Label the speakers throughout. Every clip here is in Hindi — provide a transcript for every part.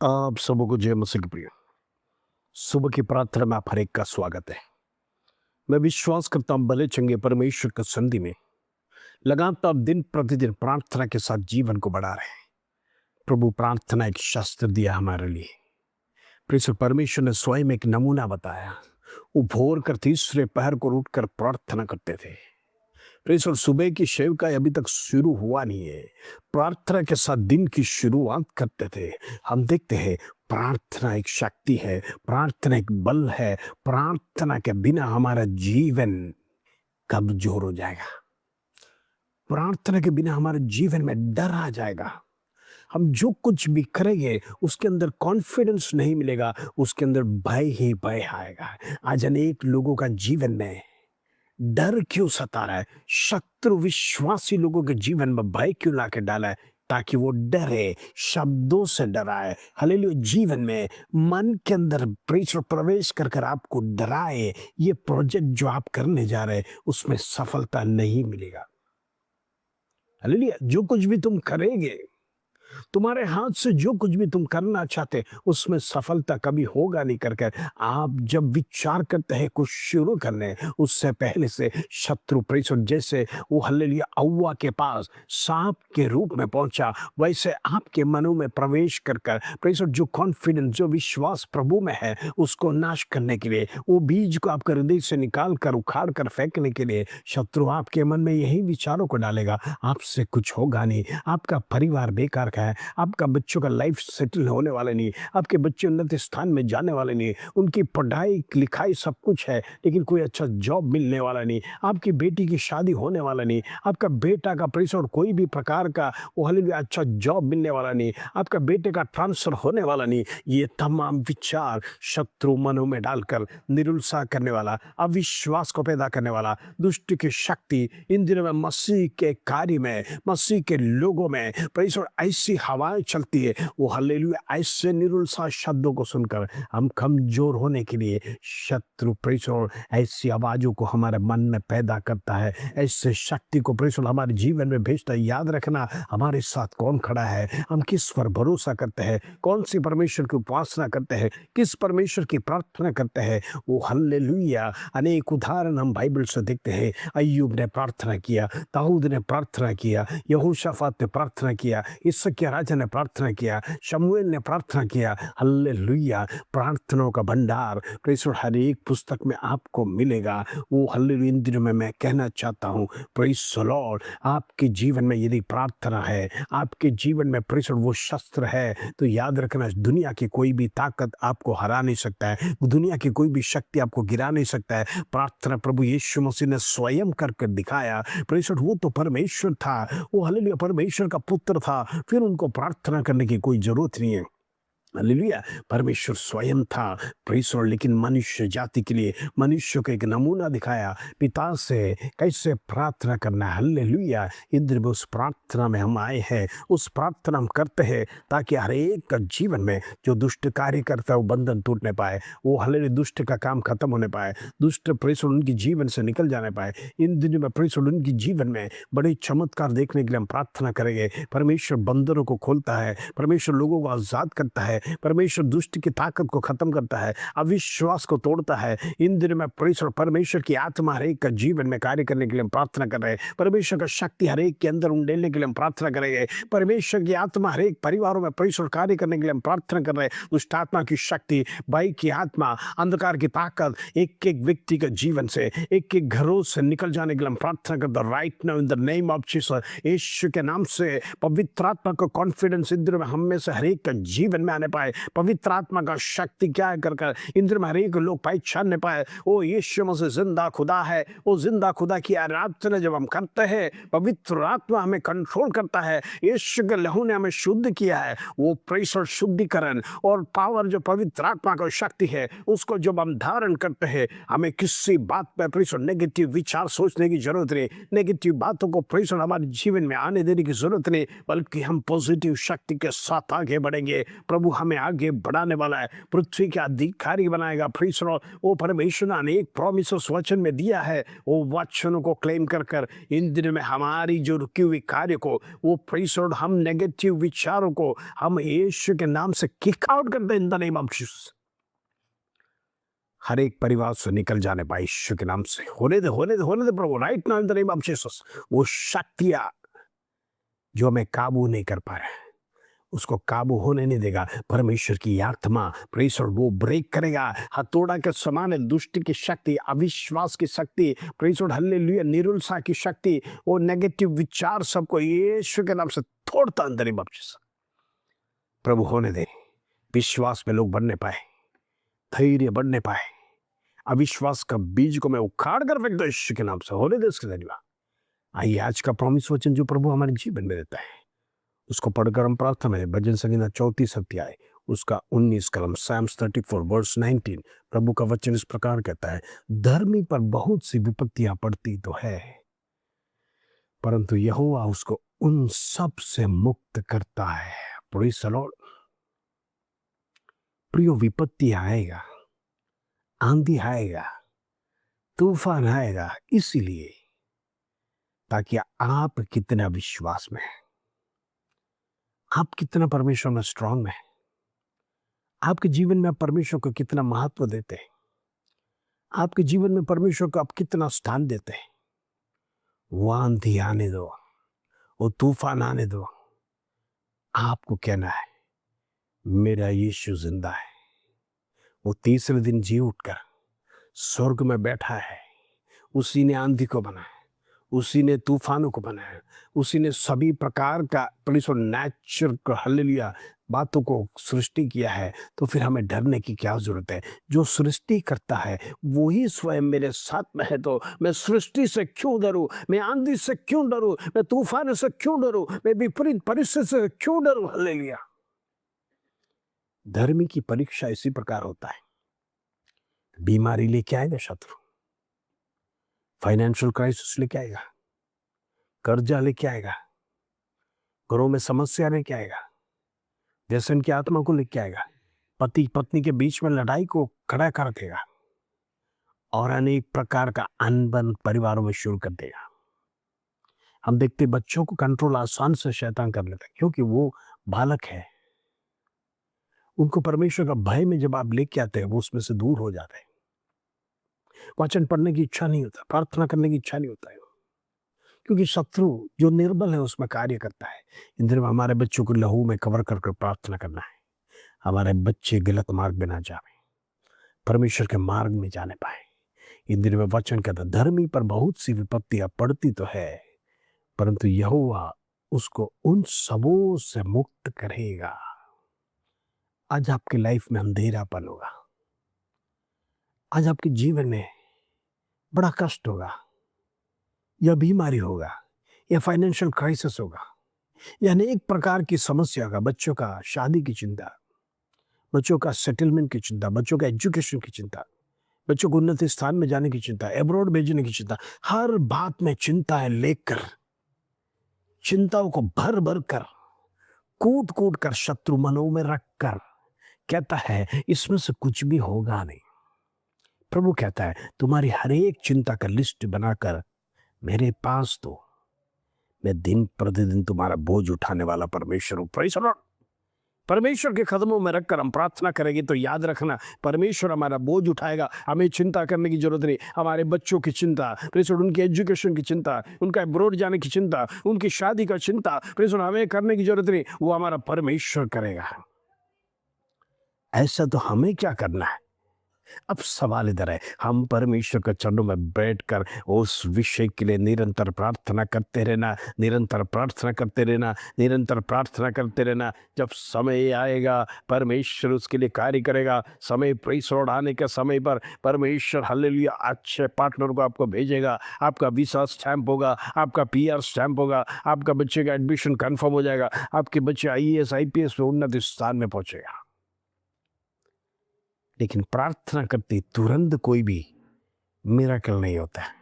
Speaker 1: आप सबों को जय मसीह की प्रिय। सुबह की प्रार्थना में आप हर एक का स्वागत है। मैं विश्वास करता हूँ भले चंगे परमेश्वर की संधि में लगातार दिन प्रतिदिन प्रार्थना के साथ जीवन को बढ़ा रहे हैं। प्रभु प्रार्थना एक शस्त्र दिया हमारे लिए। प्रिय परमेश्वर ने स्वयं एक नमूना बताया। वो भोर कर तीसरे पहर को उठकर प्रार्थना करते थे। प्रेस सुबह की सेवकाई अभी तक शुरू हुआ नहीं है, प्रार्थना के साथ दिन की शुरुआत करते थे। हम देखते हैं प्रार्थना एक शक्ति है, प्रार्थना एक बल है। प्रार्थना के बिना हमारा जीवन कमजोर हो जाएगा। प्रार्थना के बिना हमारे जीवन में डर आ जाएगा। हम जो कुछ भी करेंगे उसके अंदर कॉन्फिडेंस नहीं मिलेगा, उसके अंदर भय ही भय आएगा। आज अनेक लोगों का जीवन में डर क्यों सता रहा है? शत्रु विश्वासी लोगों के जीवन में भय क्यों लाके डाला है? ताकि वो डरे, शब्दों से डराए। हालेलुया। जीवन में मन के अंदर प्रवेश कर कर आपको डराए। ये प्रोजेक्ट जो आप करने जा रहे हैं उसमें सफलता नहीं मिलेगा। हालेलुया। जो कुछ भी तुम करेंगे, तुम्हारे हाथ से जो कुछ भी तुम करना चाहते उसमें सफलता कभी होगा नहीं। करके आप जब विचार करते हैं कुछ शुरू करने उससे पहले से शत्रु परिसर जैसे वो हल्लेलुया हव्वा के पास सांप के रूप में पहुंचा, वैसे आपके मनों में प्रवेश कर कर परिसर जो कॉन्फिडेंस जो विश्वास प्रभु में है उसको नाश करने के लिए, वो बीज को आपके हृदय से निकाल कर उखाड़ कर फेंकने के लिए शत्रु आपके मन में यही विचारों को डालेगा। आपसे कुछ होगा नहीं, आपका परिवार बेकार का है, आपका बच्चों का लाइफ सेटल होने वाला नहीं, आपके बच्चे उन्नत स्थान में जाने वाले नहीं, उनकी पढ़ाई लिखाई सब कुछ है लेकिन कोई अच्छा जॉब मिलने वाला नहीं, आपकी बेटी की शादी होने वाला नहीं, आपका बेटा का परिसर कोई भी प्रकार का वो हालेलुया अच्छा जॉब मिलने वाला नहीं, आपका बेटे का ट्रांसफर होने वाला नहीं। ये तमाम विचार शत्रु मनों में डालकर निरुत्साह करने वाला, अविश्वास को पैदा करने वाला दुष्ट की शक्ति इन दिनों में मसीह के कार्य में, मसीह के लोगों में परिसर ऐसी हवाएं चलती है। वो हालेलुया ऐसे निरुत्साह शब्दों को सुनकर हम कमजोर होने के लिए शत्रु परिसर ऐसी आवाजों को हमारे मन में पैदा करता है, ऐसे शक्ति को परिसर हमारे जीवन में भेजता है। याद रखना हमारे साथ कौन खड़ा है, हम किस पर भरोसा करते हैं, कौन सी परमेश्वर की उपासना करते हैं, किस परमेश्वर की प्रार्थना करते हैं। वो हालेलुया अनेक उदाहरण हम बाइबल से देखते हैं। अय्यूब ने प्रार्थना किया, दाऊद ने प्रार्थना किया, यहोशाफात ने प्रार्थना किया, इसके राजा ने प्रार्थना किया, शमूएल ने प्रार्थना किया। हालेलुया प्रार्थनाओं का भंडार प्रेसर हर एक पुस्तक में आपको मिलेगा। वो हालेलुया इन दिनों में मैं कहना चाहता हूँ प्रेज द लॉर्ड, आपके जीवन में यदि प्रार्थना है, आपके जीवन में प्रेसर वो शस्त्र है, तो याद रखना दुनिया की कोई भी ताकत आपको हरा नहीं सकता है, दुनिया की कोई भी शक्ति आपको गिरा नहीं सकता है। प्रार्थना प्रभु यीशु मसीह ने स्वयं कर दिखाया। प्रेसर वो तो परमेश्वर था, वो हालेलुया परमेश्वर का पुत्र था, फिर उनको प्रार्थना करने की कोई जरूरत नहीं है। हालेलुया परमेश्वर स्वयं था प्रेसर, लेकिन मनुष्य जाति के लिए मनुष्य को एक नमूना दिखाया पिता से कैसे प्रार्थना करना है। हालेलुया इंद्र में उस प्रार्थना में हम आए हैं, उस प्रार्थना हम करते हैं ताकि हर एक का जीवन में जो दुष्ट कार्य करता है वो बंधन टूटने पाए, वो हालेलुया दुष्ट का काम खत्म होने पाए, दुष्ट प्रेसर उनके जीवन से निकल जाने पाए। इन दिनों में प्रेसर उनके जीवन में बड़े चमत्कार देखने के लिए हम प्रार्थना करेंगे। परमेश्वर बंदरों को खोलता है, परमेश्वर लोगों को आजाद करता है, परमेश्वर दुष्ट की ताकत को खत्म करता है, अविश्वास को तोड़ता है। इन दिनों में परमेश्वर की आत्मा हर एक का जीवन में कार्य करने के लिए हम प्रार्थना कर रहे हैं। परमेश्वर का शक्ति हर एक के अंदर उंडेलने के लिए हम प्रार्थना करेंगे। परमेश्वर की आत्मा हर एक परिवारों में परमेश्वर कार्य करने के लिए हम प्रार्थना कर रहे हैं। दुष्ट आत्मा की शक्ति, भय की आत्मा, अंधकार की ताकत एक एक व्यक्ति के जीवन से, एक एक घरों से निकल जाने के लिए हम प्रार्थना करते हैं। Right now in the name of Jesus, Yeshu के नाम से पवित्र आत्मा का कॉन्फिडेंस इंद्र में हम में से हर एक का जीवन में आने पाए। पवित्र आत्मा का शक्ति क्या है कर इंद्र में हर एक लोग पहचानने पाए ओ यीशु मसीह जिंदा खुदा है। वो जिंदा खुदा की आराधना जब हम करते हैं पवित्र आत्मा हमें कंट्रोल करता है। यीशु के लहू ने हमें शुद्ध किया है। वो प्रेशर शुद्धिकरण और पावर जो पवित्र आत्मा का शक्ति है उसको जब हम धारण करते हैं, हमें किसी बात पर प्रेशर नेगेटिव विचार सोचने की जरूरत नहीं, नेगेटिव बातों को प्रेशर हमारे जीवन में आने देने की जरूरत नहीं, बल्कि हम पॉजिटिव शक्ति के साथ आगे बढ़ेंगे। प्रभु हमें आगे बढ़ाने वाला है, पृथ्वी के अधिकारी बनाएगा। Praise the Lord. वो परमेश्वर ने अनेक प्रॉमिसेस वचन में दिया है, वो वचनों को क्लेम कर कर इन दिनों में हमारी जो रुकी हुई कार्य को, वो प्रेज़ द लॉर्ड, हम नेगेटिव विचारों को हम यीशु के नाम से किक आउट कर दें in the name of Jesus. हर एक परिवार से निकल जाने पाए यीशु के नाम से। होने दे प्रभु, right now in the name of Jesus. वो शक्तियाँ जो हमें काबू नहीं कर पा रहे, उसको काबू होने नहीं देगा। परमेश्वर की आत्मा प्रेज़ द लॉर्ड वो ब्रेक करेगा। हथौड़ा के समान है दुष्ट की शक्ति, अविश्वास की शक्ति, प्रेज़ द लॉर्ड, हालेलुया, निरुत्साह की शक्ति, वो नेगेटिव विचार सबको यीशु के नाम से तोड़ता in the name of Jesus. प्रभु होने दे, विश्वास में लोग बढ़ने पाए, धैर्य बढ़ने पाए। अविश्वास का बीज को मैं उखाड़ कर फेंक दो यीशु के नाम से। होने दे इसके धन्यवाद। आइए आज का प्रॉमिस वचन जो प्रभु हमारे जीवन में देता है, उसको पढ़कर हम प्रार्थना में भजन संहिता 34 अध्याय उसका 19 कलम Psalms 34 वर्स 19। प्रभु का वचन इस प्रकार कहता है, धर्मी पर बहुत सी विपत्तियां पड़ती तो है, परंतु यहोवा उसको उन सब से मुक्त करता है। Praise the Lord. प्रियो, विपत्ति आएगा, आंधी आएगा, तूफान आएगा, इसीलिए ताकि आप कितना विश्वास में हैं, आप कितना परमेश्वर में स्ट्रांग में हैं, आपके जीवन में आप परमेश्वर को कितना महत्व देते हैं, आपके जीवन में परमेश्वर को आप कितना स्थान देते हैं। वो आंधी आने दो, वो तूफान आने दो, आपको कहना है मेरा यीशु जिंदा है। वो तीसरे दिन जी उठकर स्वर्ग में बैठा है। उसी ने आंधी को बनाया, उसी ने तूफानों को बनाया, उसी ने सभी प्रकार का नेचर को, हालेलुया, बातों को सृष्टि किया है। तो फिर हमें डरने की क्या जरूरत है? जो सृष्टि करता है वही स्वयं मेरे साथ में है, तो मैं सृष्टि से क्यों डरूं? मैं आंधी से क्यों डरूं? मैं तूफान से क्यों डरूं? मैं विपरीत परिस्थिति से क्यों डरूं? हालेलुया। धर्मी की परीक्षा इसी प्रकार होता है। बीमारी लेके आएगा शत्रु, फाइनेंशियल क्राइसिस लेके आएगा, कर्जा लेके आएगा, घरों में समस्या लेके आएगा, व्यसन की आत्मा को लेके आएगा, पति पत्नी के बीच में लड़ाई को खड़ा कर देगा और अनेक प्रकार का अनबन परिवारों में शुरू कर देगा। हम देखते बच्चों को कंट्रोल आसान से शैतान कर लेता है, क्योंकि वो बालक है। उनको परमेश्वर का भय में जब आप लेके आते हैं, वो उसमें से दूर हो जाते हैं। वचन पढ़ने की इच्छा नहीं होता, प्रार्थना करने की इच्छा नहीं होता है, क्योंकि शत्रु जो निर्बल है उसमें कार्य करता है। इन दिनों हमारे बच्चों को लहू में कवर कर प्रार्थना करना है। हमारे बच्चे गलत मार्ग में ना जाए, परमेश्वर के मार्ग में जाने पाए। इन दिनों में वचन कहता, धर्मी पर बहुत सी विपत्तियां पड़ती तो है, परंतु यहोवा उसको उन सबों से मुक्त करेगा। आज आपकी लाइफ में अंधेरापन होगा, आज आपके जीवन में बड़ा कष्ट होगा, या बीमारी होगा, या फाइनेंशियल क्राइसिस होगा, या अनेक प्रकार की समस्या होगा। बच्चों का शादी की चिंता, बच्चों का सेटलमेंट की चिंता, बच्चों का एजुकेशन की चिंता, बच्चों को उन्नत स्थान में जाने की चिंता, एब्रॉड भेजने की चिंता, हर बात में चिंताएं लेकर, चिंताओं को भर भर कर, कूट कूट कर, शत्रु मनों में रखकर कहता है इसमें से कुछ भी होगा नहीं। प्रभु कहता है तुम्हारी हर एक चिंता का लिस्ट बनाकर मेरे पास दो, मैं दिन प्रतिदिन तुम्हारा बोझ उठाने वाला परमेश्वर हूं। Praise the Lord. परमेश्वर के कदमों में रखकर हम प्रार्थना करेंगे तो याद रखना, परमेश्वर हमारा बोझ उठाएगा। हमें चिंता करने की जरूरत नहीं। हमारे बच्चों की चिंता, प्रेज़ द लॉर्ड, उनके एजुकेशन की चिंता, उनका अब्रॉड जाने की चिंता, उनकी शादी का चिंता, प्रेज़ द लॉर्ड, हमें करने की जरूरत नहीं, वो हमारा परमेश्वर करेगा। ऐसा तो हमें क्या करना है? अब सवाल इधर है, हम परमेश्वर के चरणों में बैठकर उस विषय के लिए निरंतर प्रार्थना करते रहना, निरंतर प्रार्थना करते रहना, निरंतर प्रार्थना करते रहना। जब समय आएगा परमेश्वर उसके लिए कार्य करेगा। समय प्रेज़ द लॉर्ड आने के समय पर परमेश्वर हालेलुया अच्छे पार्टनर को आपको भेजेगा। आपका वीसा स्टैंप होगा, आपका PR स्टैंप होगा, आपका बच्चे का एडमिशन कन्फर्म हो जाएगा, आपके बच्चे IAS IPS में उन्नत स्थान में पहुंचेगा। लेकिन प्रार्थना करते तुरंत कोई भी मिरेकल नहीं होता है।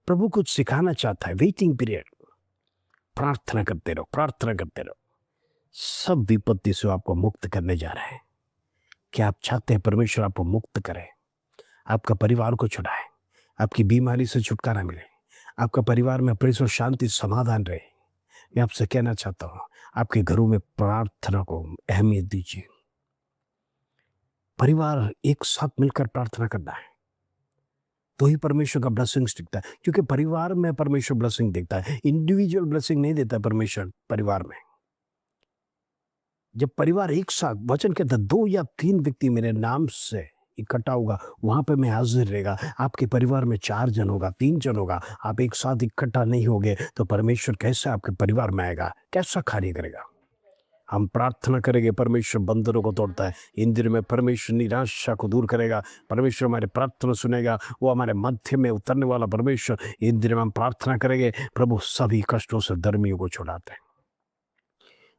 Speaker 1: प्रभु कुछ सिखाना चाहता है, वेटिंग पीरियड। प्रार्थना करते रहो, प्रार्थना करते रहो। सब विपत्ति से आपको मुक्त करने जा रहे हैं। क्या आप चाहते हैं परमेश्वर आपको मुक्त करे, आपका परिवार को छुड़ाए, आपकी बीमारी से छुटकारा मिले, आपका परिवार में प्रेम और शांति समाधान रहे? मैं आपसे कहना चाहता हूँ, आपके घरों में प्रार्थना को अहमियत दीजिए। परिवार एक साथ मिलकर प्रार्थना करना है, तो ही परमेश्वर का ब्लेसिंग्स दिखता है, क्योंकि परिवार में परमेश्वर ब्लेसिंग देखता है, इंडिविजुअल ब्लेसिंग नहीं देता परमेश्वर परिवार में। जब परिवार एक साथ, वचन कहता है 2 या 3 व्यक्ति मेरे नाम से इकट्ठा होगा, वहां पे मैं हाजिर रहेगा। आपके परिवार में 4 जन होगा, 3 जन होगा, आप एक साथ इकट्ठा नहीं होगे तो परमेश्वर कैसे आपके परिवार में आएगा, कैसा कार्य करेगा? हम प्रार्थना करेंगे, परमेश्वर बंदरों को तोड़ता है। इन दिनों में परमेश्वर निराशा को दूर करेगा, परमेश्वर हमारे प्रार्थना सुनेगा, वो हमारे मध्य में उतरने वाला परमेश्वर। इन दिनों में हम प्रार्थना करेंगे, प्रभु सभी कष्टों से धर्मियों को छुड़ाते हैं।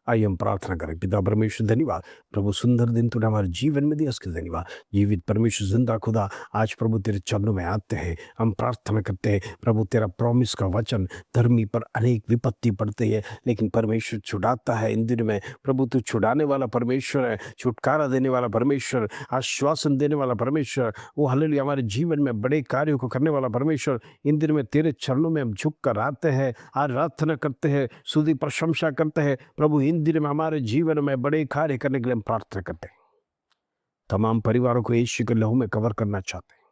Speaker 1: आइए हम प्रार्थना करें। पिता परमेश्वर धन्यवाद, प्रभु सुंदर दिन तूने हमारे जीवन में दिया, इसके धन्यवाद। जीवित परमेश्वर जिंदा खुदा, आज प्रभु तेरे चरणों में आते हैं, हम प्रार्थना करते हैं प्रभु, तेरा प्रॉमिस का वचन, धर्मी पर अनेक विपत्ति पड़ती है लेकिन परमेश्वर छुड़ाता है। इन दिनों में प्रभु तू छुड़ाने वाला परमेश्वर है, छुटकारा देने वाला परमेश्वर, आश्वासन देने वाला परमेश्वर, वो हालेलुया हमारे जीवन में बड़े कार्यों को करने वाला परमेश्वर। इन दिनों में तेरे चरणों में हम झुक कर आते हैं, आराधना करते हैं, स्तुति प्रशंसा करते हैं प्रभु। इन दिनों में हमारे जीवन में बड़े कार्य करने के लिए हम प्रार्थना करते हैं। तमाम परिवारों को यीशु के लहू में कवर करना चाहते हैं,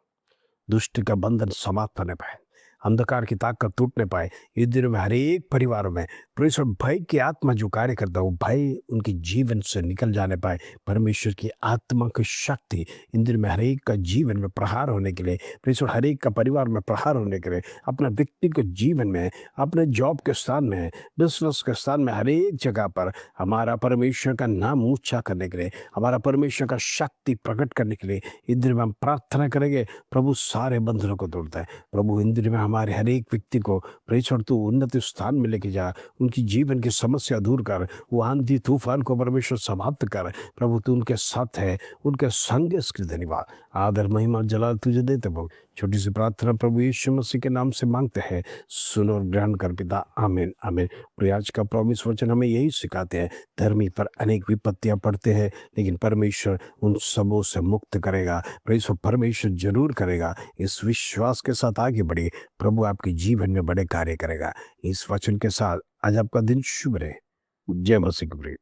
Speaker 1: दुष्ट का बंधन समाप्त होने पाए, अंधकार की ताकत टूटने पाए। इस दिनों में हर एक परिवार में परमेश्वर भय की आत्मा जो कार्य करता है, वो भय उनके जीवन से निकल जाने पाए। परमेश्वर की आत्मा की शक्ति इन दिनों में हर एक का जीवन में प्रहार होने के लिए, परमेश्वर हर एक का परिवार में प्रहार होने के लिए, अपना व्यक्तिगत जीवन में, अपने जॉब के स्थान में, बिजनेस के स्थान में, हर एक जगह पर हमारा परमेश्वर का नाम ऊंचा करने के लिए, हमारा परमेश्वर का शक्ति प्रकट करने के लिए इन दिनों में हम प्रार्थना करेंगे। प्रभु सारे बंधनों को तोड़ता है। प्रभु इन दिनों में हमारे हर एक व्यक्ति को परमेश्वर तू उन्नत स्थान में लेके जा, उनकी जीवन की समस्या दूर कर, वो आंधी तूफान को परमेश्वर समाप्त कर। प्रभु तू उनके साथ है, उनके संग, इसके धन्यवाद, आदर महिमा जलाल तुझे देते प्रभु। छोटी सी प्रार्थना प्रभु यीशु मसीह के नाम से मांगते हैं, सुनो और ग्रहण कर पिता, आमीन आमीन। प्रयाज का प्रॉमिस वचन हमें यही सिखाते हैं, धर्मी पर अनेक विपत्तियां पड़ते हैं लेकिन परमेश्वर उन सबों से मुक्त करेगा, परमेश्वर जरूर करेगा। इस विश्वास के साथ आगे बढ़िए, प्रभु आपके जीवन में बड़े कार्य करेगा। इस वचन के साथ आज आपका दिन शुभ रहे। जय मसीह की प्रिय।